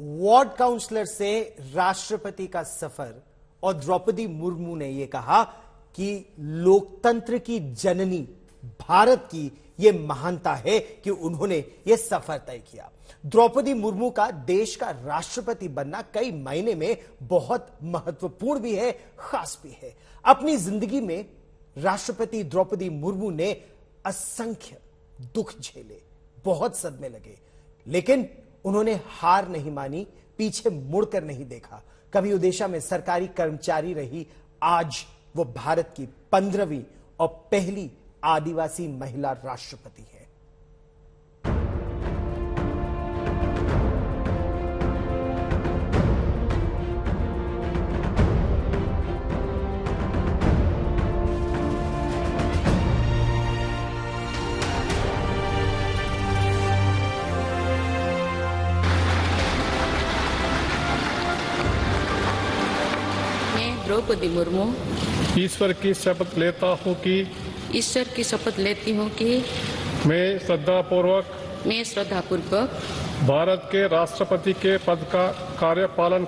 Ward councillor से राष्ट्रपति का सफर और द्रौपदी मुर्मू ने यह कहा कि लोकतंत्र की जननी भारत की यह महानता है कि उन्होंने यह सफर तय किया। द्रौपदी मुर्मू का देश का राष्ट्रपति बनना कई मायने में बहुत महत्वपूर्ण भी है, खास भी है। अपनी जिंदगी में राष्ट्रपति द्रौपदी मुर्मू ने असंख्य दुख झेले, बहुत सदमे लगे, लेकिन उन्होंने हार नहीं मानी, पीछे मुड़कर नहीं देखा। कभी ओडिशा में सरकारी कर्मचारी रही, आज वो भारत की 15वीं और पहली आदिवासी महिला राष्ट्रपति है। द्रौपदी मुर्मू ईश्वर की शपथ लेता हूँ कि मैं श्रद्धापूर्वक भारत के राष्ट्रपति के पद का कार्यपालन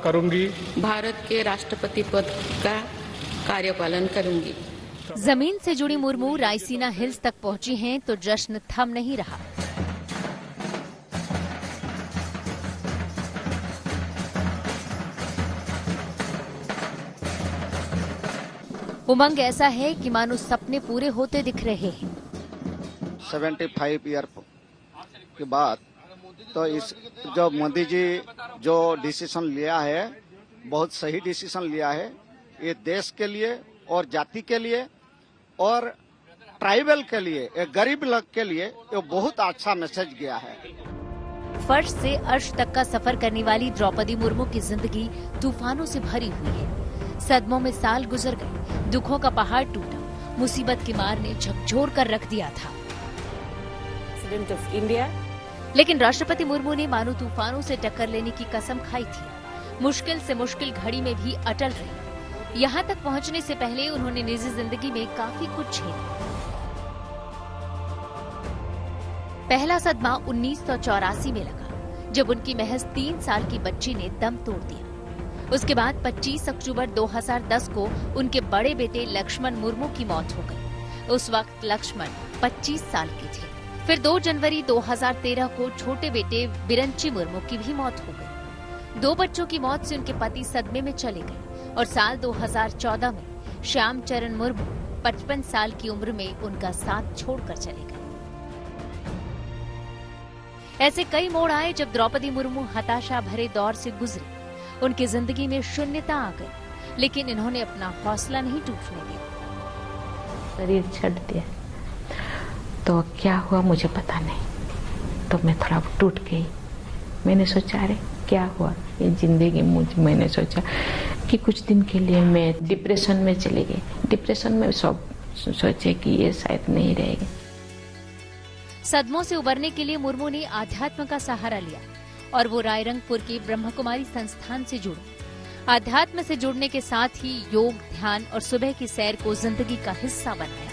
करूंगी। जमीन से जुड़ी मुर्मू रायसीना हिल्स तक पहुंची हैं तो जश्न थम नहीं रहा। उमंग ऐसा है कि मानो सपने पूरे होते दिख रहे हैं। 75 ईयर के बाद तो इस जो मोदी जी जो डिसीजन लिया है, बहुत सही डिसीजन लिया है। ये देश के लिए और जाति के लिए और ट्राइबल के लिए, एक गरीब लोग के लिए ये बहुत अच्छा मैसेज गया है। फर्श से अर्श तक का सफर करने वाली द्रौपदी मुर्मू की जिंदगी तूफानों से भरी हुई है। सदमों में साल गुजर गए, दुखों का पहाड़ टूटा, मुसीबत की मार ने झकझोर कर रख दिया था। President of India. लेकिन राष्ट्रपति मुर्मू ने मानो तूफानों से टक्कर लेने की कसम खाई थी। मुश्किल से मुश्किल घड़ी में भी अटल रही। यहाँ तक पहुँचने से पहले उन्होंने निजी जिंदगी में काफी कुछ झेला। पहला सदमा 1984 में लगा, जब उनकी महज 3 साल की बच्ची ने दम तोड़ दिया। उसके बाद 25 अक्टूबर 2010 को उनके बड़े बेटे लक्ष्मण मुर्मू की मौत हो गई। उस वक्त लक्ष्मण 25 साल के थे। फिर 2 जनवरी 2013 को छोटे बेटे बिरंची मुर्मू की भी मौत हो गई। 2 बच्चों की मौत से उनके पति सदमे में चले गए और साल 2014 में श्याम चरण मुर्मू 55 साल की उम्र में उनका साथ छोड़कर चले गए। ऐसे कई मोड़ आए जब द्रौपदी मुर्मू हताशा भरे दौर से गुजरी। उनकी जिंदगी में शून्यता आ गई, लेकिन इन्होंने अपना हौसला नहीं टूटने दिया। शरीर छट दिया तो क्या हुआ मुझे पता नहीं, तो मैं थोड़ा टूट गई। मैंने सोचा अरे क्या हुआ ये जिंदगी मैंने सोचा कि कुछ दिन के लिए मैं डिप्रेशन में चली गई। डिप्रेशन में सब सोचे कि ये शायद नहीं रहेगी। सदमों से उबरने के लिए मुर्मू ने आध्यात्म का सहारा लिया और वो रायरंगपुर के ब्रह्मकुमारी संस्थान से जुड़े। आध्यात्म से जुड़ने के साथ ही योग, ध्यान और सुबह की सैर को जिंदगी का हिस्सा बनाया।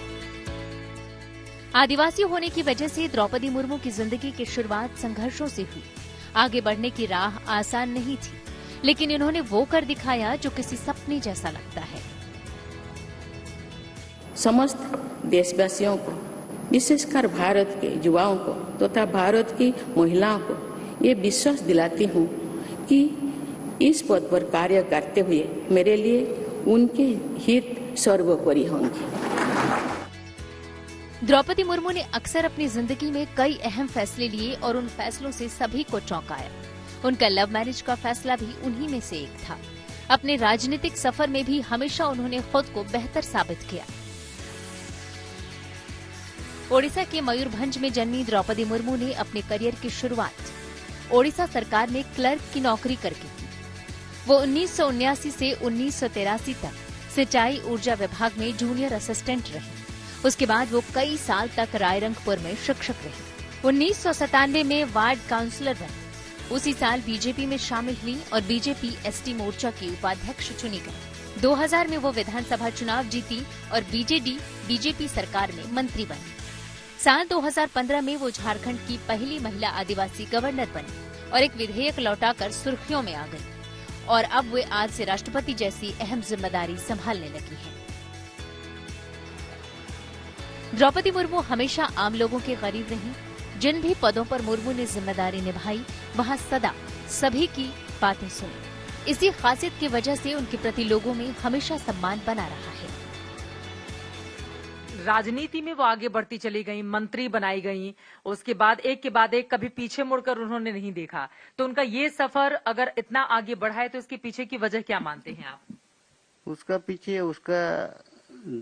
आदिवासी होने की वजह से द्रौपदी मुर्मू की जिंदगी की शुरुआत संघर्षों से हुई। आगे बढ़ने की राह आसान नहीं थी, लेकिन इन्होंने वो कर दिखाया जो किसी सपने जैसा लगता है। समस्त देशवासियों को, विशेषकर भारत के युवाओं को तथा भारत की महिलाओं को ये विश्वास दिलाती हूँ कि इस पद पर कार्य करते हुए मेरे लिए उनके हित सर्वोपरि होंगे। द्रौपदी मुर्मू ने अक्सर अपनी जिंदगी में कई अहम फैसले लिए और उन फैसलों से सभी को चौंकाया। उनका लव मैरिज का फैसला भी उन्हीं में से एक था। अपने राजनीतिक सफर में भी हमेशा उन्होंने खुद को बेहतर साबित किया। ओडिशा के मयूरभंज में जन्मी द्रौपदी मुर्मू ने अपने करियर की शुरुआत ओडिशा सरकार में क्लर्क की नौकरी करके की। वो 1979 से 1983 तक सिंचाई ऊर्जा विभाग में जूनियर असिस्टेंट रही। उसके बाद वो कई साल तक रायरंगपुर में शिक्षक रही। 1997 में वार्ड काउंसलर बनी। उसी साल बीजेपी में शामिल हुई और बीजेपी एसटी मोर्चा की उपाध्यक्ष चुनी गई। 2000 में वो विधानसभा चुनाव जीती और बीजेपी सरकार में मंत्री बनी। साल 2015 में वो झारखंड की पहली महिला आदिवासी गवर्नर बनी और एक विधेयक लौटाकर सुर्खियों में आ गई और अब वे आज से राष्ट्रपति जैसी अहम जिम्मेदारी संभालने लगी हैं। द्रौपदी मुर्मू हमेशा आम लोगों के करीब रहीं। जिन भी पदों पर मुर्मू ने जिम्मेदारी निभाई वहां सदा सभी की बातें सुनी। इसी खासियत की वजह से उनके प्रति लोगों में हमेशा सम्मान बना रहा है। राजनीति में वो आगे बढ़ती चली गई, मंत्री बनाई गई, उसके बाद एक कभी पीछे मुड़कर उन्होंने नहीं देखा। तो उनका ये सफर अगर इतना आगे बढ़ा है तो इसके पीछे की वजह क्या मानते हैं आप? उसका पीछे उसका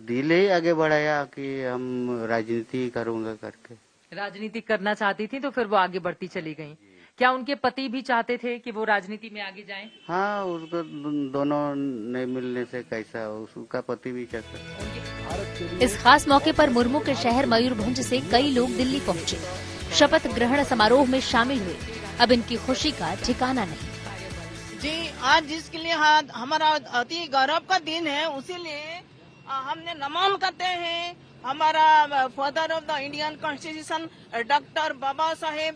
दिल ही आगे बढ़ाया कि हम राजनीति करूंगा करके। राजनीति करना चाहती थी तो फिर वो आगे बढ़ती चली गई। क्या उनके पति भी चाहते थे कि वो राजनीति में आगे जाएं? हाँ, उसको दोनों नहीं मिलने से कैसा, उसका पति भी चाहता। इस खास मौके पर मुर्मू के शहर मयूरभंज से कई लोग दिल्ली पहुंचे, शपथ ग्रहण समारोह में शामिल हुए। अब इनकी खुशी का ठिकाना नहीं। जी, आज जिसके लिए हमारा अति गौरव का दिन है, उसीलिए हमने नमन करते हैं हमारा father of the Indian constitution doctor Baba Saheb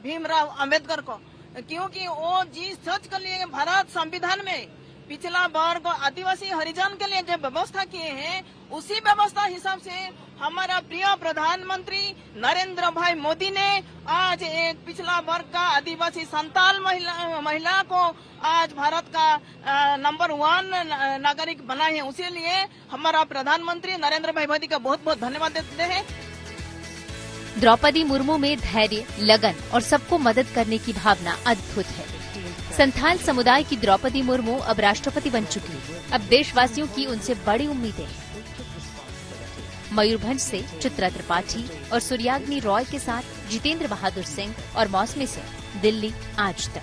Bhimrao Ambedkar को, क्योंकि वो जिस सोच के लिए भारत संविधान में पिछला वर्ग आदिवासी हरिजन के लिए जो व्यवस्था किए हैं, उसी व्यवस्था हिसाब से हमारा प्रिय प्रधानमंत्री नरेंद्र भाई मोदी ने आज एक पिछला वर्ग का आदिवासी संताल महिला को आज भारत का नंबर 1 नागरिक बनाए हैं। उसी लिए हमारा प्रधानमंत्री नरेंद्र भाई मोदी का बहुत बहुत धन्यवाद देते हैं। द्रौपदी मुर्मू में धैर्य, लगन और सबको मदद करने की भावना अद्भुत है। संथाल समुदाय की द्रौपदी मुर्मू अब राष्ट्रपति बन चुकी है। अब देशवासियों की उनसे बड़ी उम्मीदें हैं। मयूरभंज से चित्रा त्रिपाठी और सूर्याग्नि रॉय के साथ जितेंद्र बहादुर सिंह और मौसमी सिंह, दिल्ली आज तक।